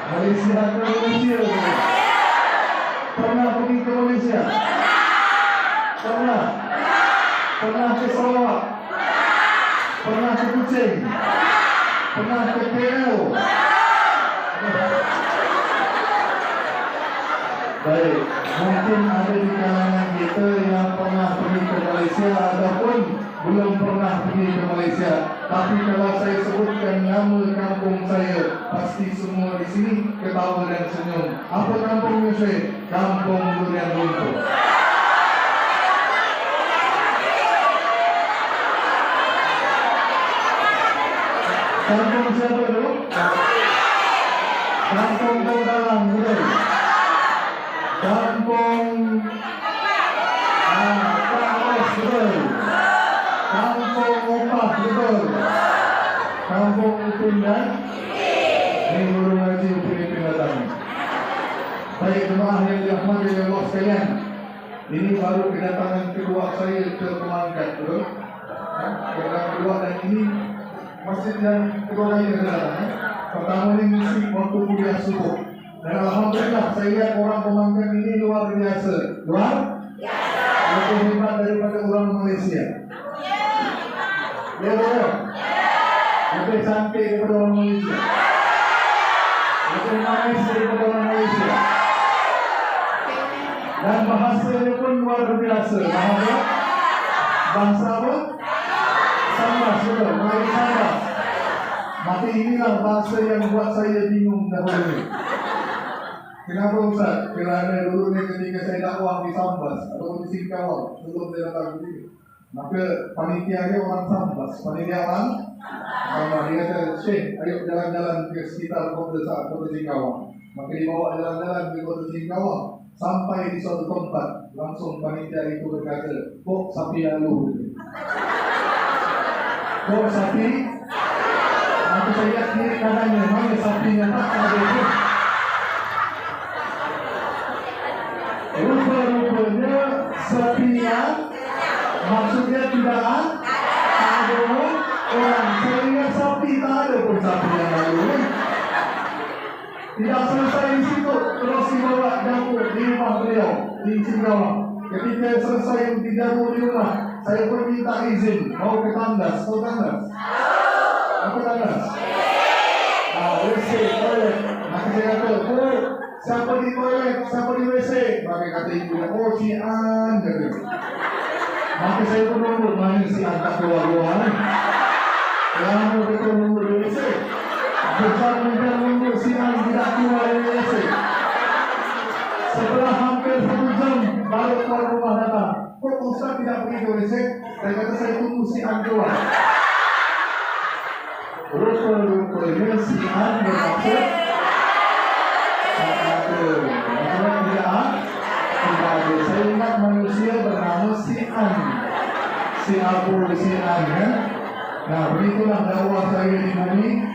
Malaysia ke Malaysia? Pernah pergi ke Malaysia? Pernah? Pernah ke Sarawak? Pernah ke Kuching? Pernah ke KL? Baik, mungkin ada di kalangan kita yang pernah pergi ke Malaysia ataupun belum pernah pergi ke Malaysia. Tapi kalau saya sebutkan nama kampung saya, pasti semua di sini ketawa dan senyum. Apa kampungnya saya? Kampung Durian Runtuh. Kampung siapa dulu? Kampung Bongkalang, betul. Kampung Kaos, betul. Kampung Opah, betul. Kampung Upin dan ini guru ngaji Upin datang. Baik, jemaah yang dirahmati oleh Allah sekalian, ini baru kedatangan kedua saya ke Pemangkat, betul? Kedatangan kedua dan ini masjid yang kedua kali kedatangan. Pertama ini misi waktu kuliah subuh. Dan alhamdulillah saya lihat orang Pemangkat ini luar biasa. Luar biasa. Lebih hebat daripada orang Malaysia. Ya, betul. Lebih cantik daripada orang Malaysia. Lebih manis daripada orang Malaysia. Dan bahasanya pun luar biasa. Bahasa apa? Sambas, betul. Melayu Sambas. Maka inilah bahasa yang buat saya bingung dahulu. Kenapa Ustaz? Kerana dulu ketika saya dakwah di Sambas atau di Singkawang sebelum saya datang ke sini, maka panitianya orang Sambas, panitia orang sama dia kata, Syekh, ayo jalan-jalan ke sekitar kota Singkawang. Maka dibawa jalan-jalan ke kota Singkawang sampai di suatu tempat, langsung panitia itu berkata, kok sapi lalu? Kok sapi? Maka saya lihat kiri kanannya, mana sapinya tak ada itu. Rupa-rupanya sapinya maksudnya tidak ada orang. Saya lihat sapi tak ada pun sapi yang lalu. Tidak selesai di situ, terus dibawa dapur di rumah beliau di Singkawang. Ketika selesai di dapur di rumah, saya pun minta izin mau ke tandas. Tahu tandas? Apa tandas? WC, toilet. Maka saya kata, oh, siapa di toilet, siapa di WC? Maka kata ibunya, oh si An. Maka saya pun nunggu, mana si An tak keluar-keluar. Lama betul nunggu di WC. Bersama nunggu si An tidak keluar di WC. Setelah hampir 1 jam, baru keluar rumah datang. Kok Ustaz tidak pergi ke WC? Saya kata saya tunggu si An keluar. Rupanya si An bermaksud maksudnya tidak ada. Saya ingat manusia bernama si An, si Abu, si An, ya? Nah, begitulah dakwah saya di bumi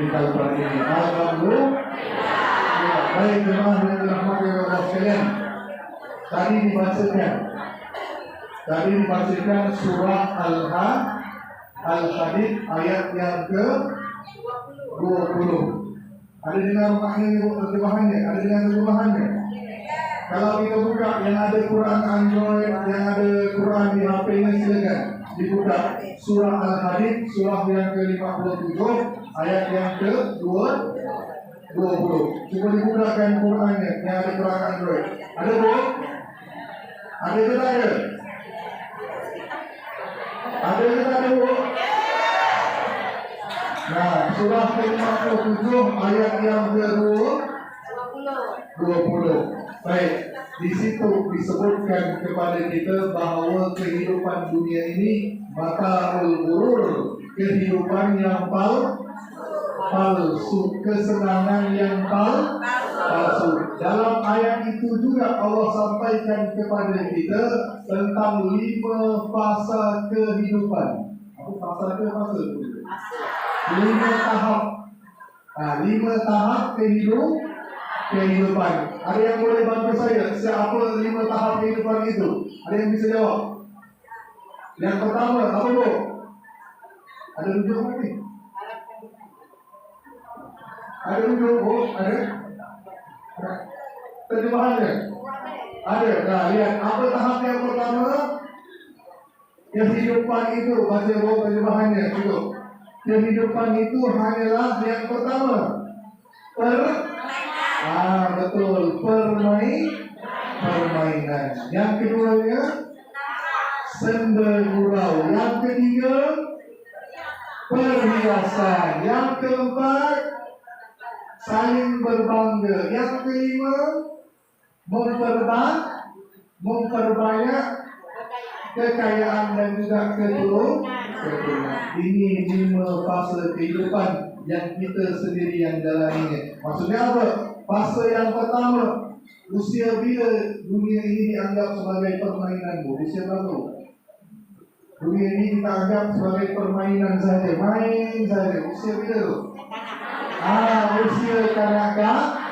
Kalbar ini. Alhamdulillah. Baik, jemaah yang dirahmati oleh Allah sekalian, tadi dibacakan surah Al-Hadid ayat yang ke-20. Ada dengar terjemahannya? Ada dengar terjemahannya? Kalau kita buka yang ada Quran Android, yang ada Quran di HP-nya, silakan dibuka surah Al-Hadid, surah yang ke-57, ayat yang ke-20. Coba dibukakan Qurannya yang ada Quran Android. Ada bu? Ada itu tak ada? Ada itu tak ada bu? Nah, surah ke-57 ayat yang ke-20. Baik, di situ disebutkan kepada kita bahawa kehidupan dunia ini mata'ul ghurur, kehidupan yang palsu, kesenangan yang palsu. Dalam ayat itu juga Allah sampaikan kepada kita tentang 5 fasa kehidupan. Apa fasa ke fasa? 5 tahap. 5 tahap kehidupan. Ada yang boleh bantu saya? Siapa 5 tahap kehidupan itu? Ada yang bisa jawab? Yang pertama, apa bu? Ada rujuk lagi? Ada duduk, oh, ada. Terjemahannya? Ada. Nah, lihat apa tahap yang pertama? Kehidupan itu, baca terjemahannya itu. Kehidupan itu hanyalah yang pertama. Betul, permainan. Yang keduanya senda gurau. Yang ketiga perhiasan. Yang keempat saling berbangga. Yang kelima memperbanyak kekayaan dan juga keturunan. Ini 5 fase kehidupan yang kita sendiri yang jalaninya. Maksudnya apa? Fase yang pertama, usia bila dunia ini dianggap sebagai permainan? Usia berapa? Dunia ini kita anggap sebagai permainan saja, main saja. Usia bila tu? Usia kanak-kanak.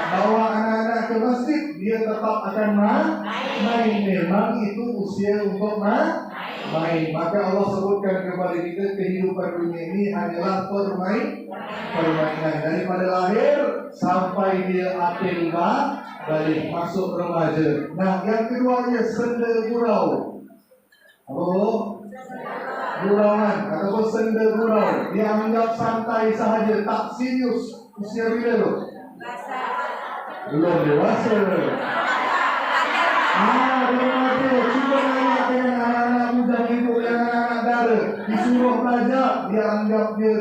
Bawa anak-anak ke masjid, dia tetap akan main. Memang itu usia untuk main. Maka Allah sebutkan kepada kita kehidupan dunia ini hanyalah permainan. Daripada lahir sampai dia akil balik masuk remaja. Nah, yang keduanya senda gurau. Gurauan ataupun senda gurau dianggap santai sahaja, tak serius. Usia bila tu? Belum dewasa. Remaja. Cuba nanya dengan anak-anak muda itu, anak-anak dara, disuruh belajar, dia anggap dia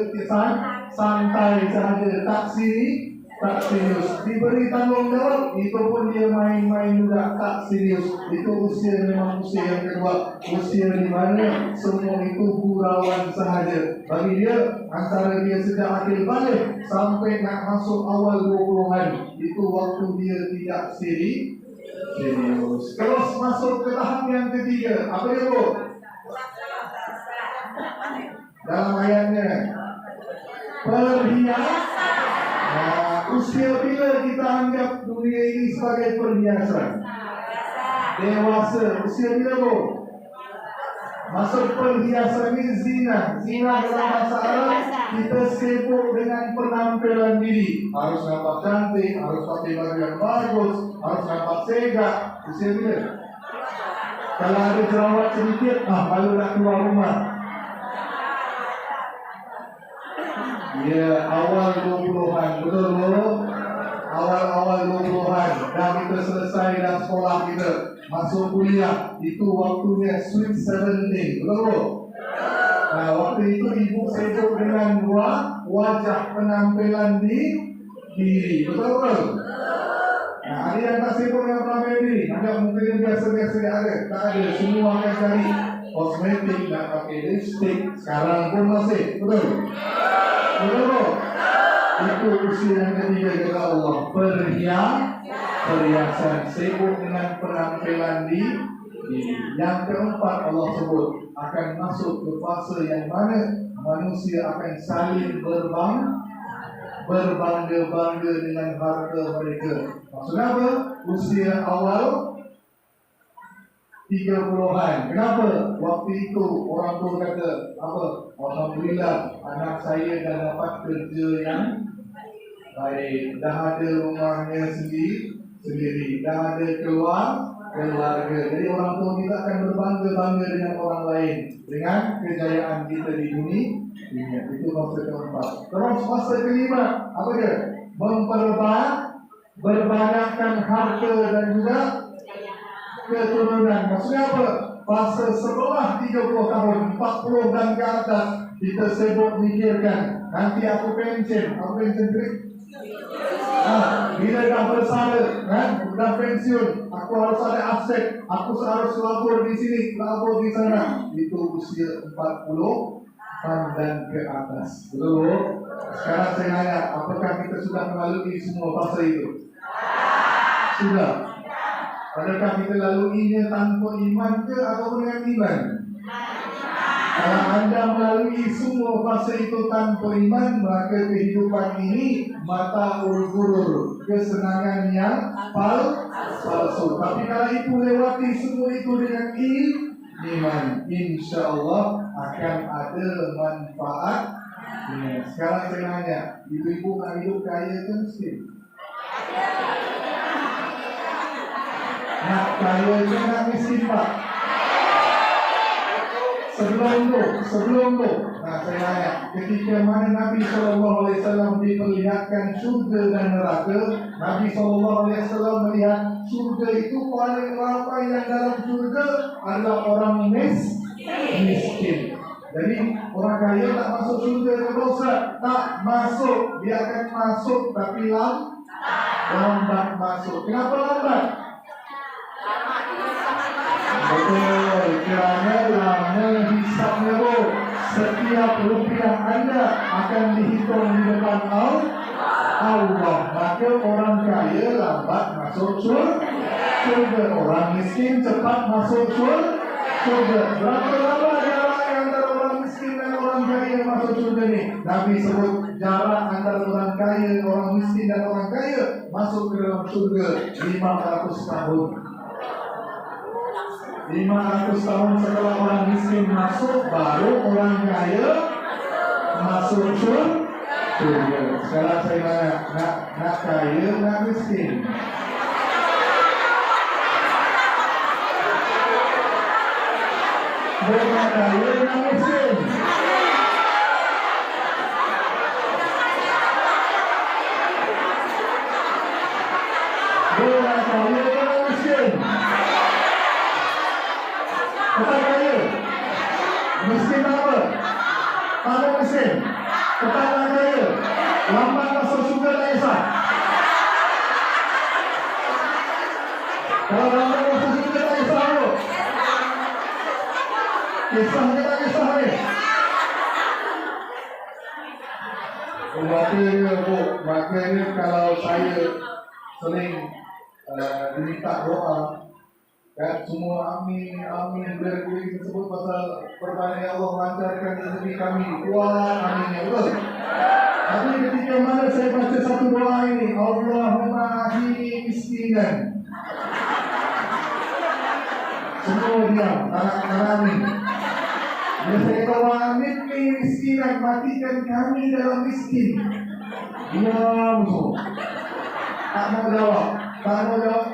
santai sahaja, tak serius. Diberi tanggung jawab, itu pun dia main-main juga, tak serius. Itu usia memang usia yang kedua. Usia di mana semua itu gurauan sahaja. Bagi dia, antara dia sejak akhir balik sampai nak masuk awal 20-an, itu waktu dia tidak serius. Terus masuk ke tahap yang ketiga. Apa dia bu? Dalam ayatnya perhiasan. Usia bila kita anggap dunia ini sebagai perhiasan? Dewasa. Usia bila bu? Masuk perhiasan ini zina. Zina dalam bahasa Arab, kita sibuk dengan penampilan diri. Harus nampak cantik, harus pakai baju yang bagus, harus nampak segak. Usia bila? Kalau ada jerawat sedikit, malu nak keluar rumah. Ya, awal 20-an, betul bu? Awal 20-an, dah kita selesai dah sekolah kita, masuk kuliah, itu waktunya sweet 17, betul bu? Nah, waktu itu ibu sibuk dengan wajah penampilan diri, betul? Nah, ada yang tak sibuk dengan penampilan diri, ada mungkin biasa-biasa ada, tak ada, semua akan cari kosmetik, nak pakai lipstick, sekarang pun masih, betul? Betul? Itu usia yang ketiga kata Allah, perhiasan, sibuk dengan penampilan diri. Yang keempat Allah sebut akan masuk ke fase yang mana manusia akan saling berbangga-bangga dengan harta mereka. Maksudnya apa? Usia awal 30-an. Kenapa? Waktu itu orang tua kata apa? Alhamdulillah anak saya dah dapat kerja yang baik, dah ada rumahnya sendiri, dah ada keluarga. Jadi orang tua kita akan berbangga-bangga dengan orang lain dengan kejayaan kita di dunia. Itu fase keempat. Terus fase kelima, apa dia? Berbanyakkan harta dan juga keturunan. Maksudnya apa? Fase setelah 30 tahun, 40 dan ke atas, kita sibuk mikirkan nanti aku pensiun bila dah bersara, dah pensiun, aku harus ada aset, aku harus labur di sini, labur di sana. Itu usia 40 dan ke atas. Betul? Sekarang saya nanya, apakah kita sudah melalui semua fase itu? Sudah. Adakah kita laluinya tanpa iman ke atau dengan iman? Kalau anda melalui semua fase itu tanpa iman, maka kehidupan ini mata urut-urut, kesenangan yang palsu. Tapi kalau itu lewati semua itu dengan iman, insya Allah akan ada manfaat Sekarang saya nanya, ibu-ibu nak hidup kaya ke miskin? Nak kaya ke nak miskin, Pak? Sebelum tu, saya nanya, ketika mana Nabi SAW diperlihatkan surga dan neraka, Nabi SAW melihat surga itu paling ramai yang dalam surga adalah orang miskin. Jadi orang kaya tak masuk surga ke dosa, tak masuk. Dia akan masuk tapi lambat masuk. Kenapa lambat? Betul, kerana lama hisapnya tu. Setiap rupiah anda akan dihitung di depan Allah. Maka orang kaya lambat masuk surga. Orang miskin cepat masuk surga. Berapa lama jarak antara orang miskin dan orang kaya masuk surga ni? Nabi sebut jarak antara orang kaya, orang miskin dan orang kaya masuk ke dalam surga 500 tahun. 500 tahun setelah orang miskin masuk, baru orang kaya masuk surga. Sekarang saya nak kaya, nak miskin? Nak kaya, nak miskin? Nak kaya, nak miskin? Tetap kaya. Miskin apa? Mana miskin? Tetaplah kaya. Lambat masuk surga tak kisah. Kalau lambat masuk surga tak kisah apa? Kisah ke tak kisah ni? Makanya kalau saya sering diminta doa, kan semua amin berkuih tersebut pasal perbanyak ya Allah lancarkan rezeki kami, kuat amin ya Allah. Tapi ketika mana saya baca satu doa ini, Allahumma ahdini miskinan, semua diam, tak amin. Bila saya doa amin miskinan, matikan kami dalam miskin. Diam semua, tak mau jawab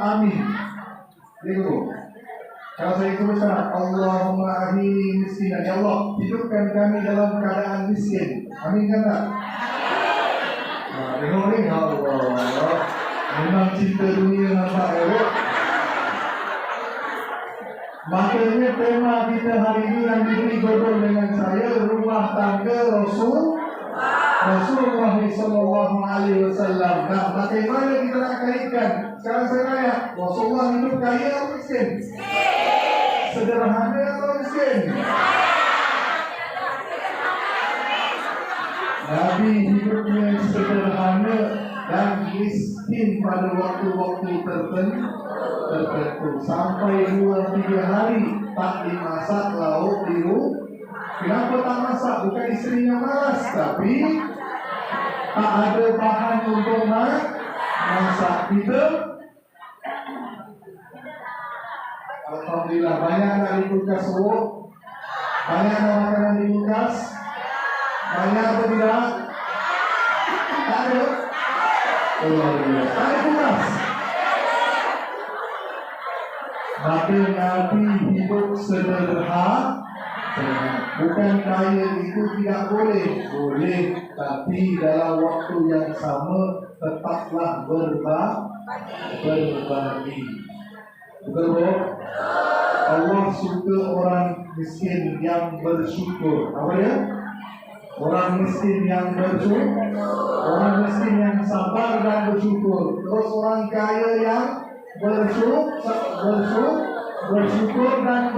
amin. Lihat, kalau saya itu besar, Allahumma ahdini miskinan, ya Allah hidupkan kami dalam keadaan miskin. Amin kan tak? Tengok ni, Allah memang cinta dunia nampak ya. Makanya tema kita hari ini yang diberi jodoh dengan saya, rumah tangga Rasulullah SAW. Nah, bagaimana kita nak kaitkan? Sekarang saya tanya, Rasulullah hidup kaya atau miskin? Sederhana atau miskin? Nabi hidupnya sederhana dan miskin pada waktu-waktu tertentu. Sampai 2-3 hari tak dimasak lauk di rumah. Kenapa tak masak? Bukan istrinya malas, tapi tak ada bahan untuk masak. Kita alhamdulillah banyak nak di kulkas semua, banyak nak makanan di kulkas, banyak atau tidak? Tak ada. Alhamdulillah, tak ada kulkas. Maka Nabi hidup sederhana. Bukan kaya itu tidak boleh, tapi dalam waktu yang sama tetaplah berbagi. Betul? Allah suka orang miskin yang bersyukur. Apa ya? Orang miskin yang bersyukur, orang miskin yang sabar dan bersyukur. Terus orang kaya yang bersyukur dan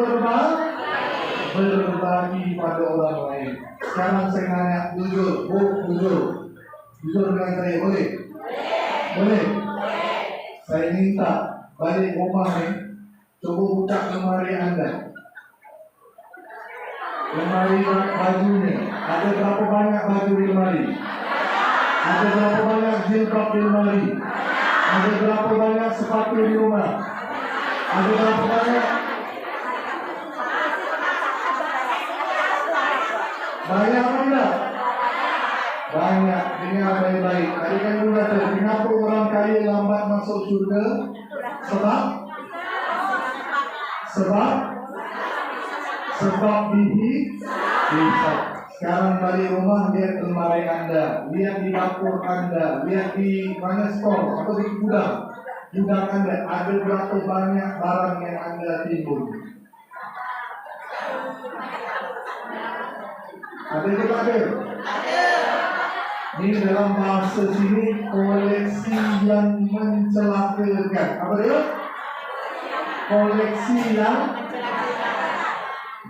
berbagi pada orang lain. Sekarang saya nanya jujur dengan saya, boleh? Saya minta balik rumah ni, coba buka lemari anda. Lemari bajunya, ada berapa banyak baju di lemari? Ada berapa banyak jilbab di lemari? Ada berapa banyak sepatu di rumah? Ada berapa banyak? Banyak apa enggak? Banyak, dengar baik-baik. Tadi kan dulu kata, kenapa orang kaya lambat masuk surga? Sebab dihisap. Sekarang balik rumah, lihat lemari Anda, lihat di dapur Anda, lihat di mana store atau di gudang Anda, ada berapa banyak barang yang Anda timbul. Ada ke tak ada? Ini dalam bahasa sini koleksi yang mencelakakan. Apa dia? Koleksi yang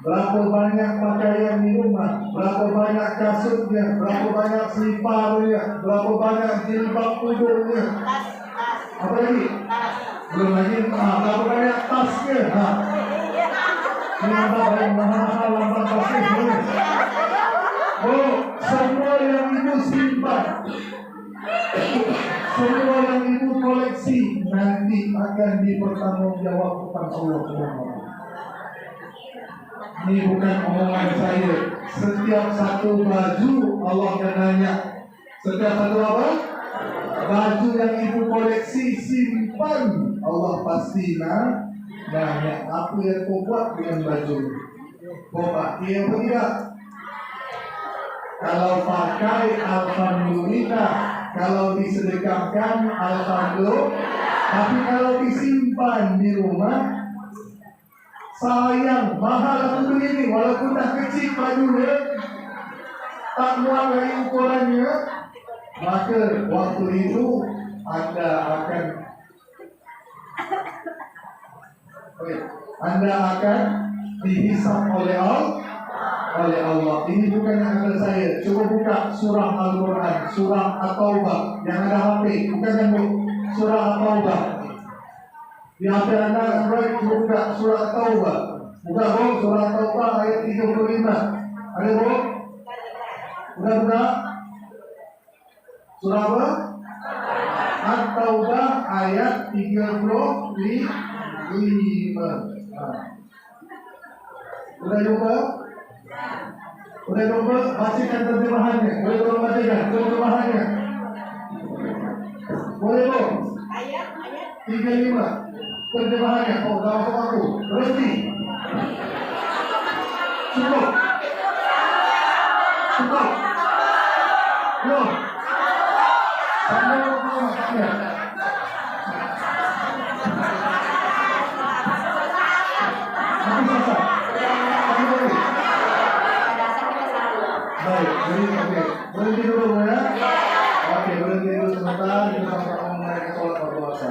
berapa banyak pakaian di rumah, berapa banyak kasutnya, berapa banyak seliparnya, berapa banyak jilbab kudungnya. Apa lagi? Belum lagi berapa banyak tasnya. Ini apa yang mahal lambat tasnya. Oh, semua yang ibu simpan, semua yang ibu koleksi nanti akan dipertanggungjawabkan Allah SWT. Ini bukan omongan saya. Setiap satu baju Allah akan nanya. Setiap satu apa? Baju yang ibu koleksi simpan, Allah pasti nanya apa yang kau buat dengan baju. Kau pakai apa tidak? Kalau pakai, alhamdulillah. Kalau disedekahkan, alhamdulillah. Tapi kalau disimpan di rumah, sayang, mahal aku beli ini. Walaupun dah kecil bajunya, tak muat lagi ukurannya, maka waktu itu Anda akan dihisap oleh Allah. Ini bukan yang ada saya. Coba buka surah Al-Quran, surah At-Taubah yang ada HP. Bukan yang surah At-Taubah. Di HP Anda Android, coba buka surah At-Taubah. Buka surah At-Taubah ayat 35. Ada bro? Buka. Surah apa? At-Taubah ayat 35. Udah coba? Boleh coba bacakan terjemahannya. Boleh tolong bacakan terjemahannya. Boleh dong. Ayat 35 terjemahannya. Oh, dah masuk aku. Berhenti. Cukup. Belum. Sampai maksudnya. Aku selesai. Baik, berhenti dulu ya. Oke, berhenti dulu sebentar. Kita sama-sama menaikkan sholat berpuasa.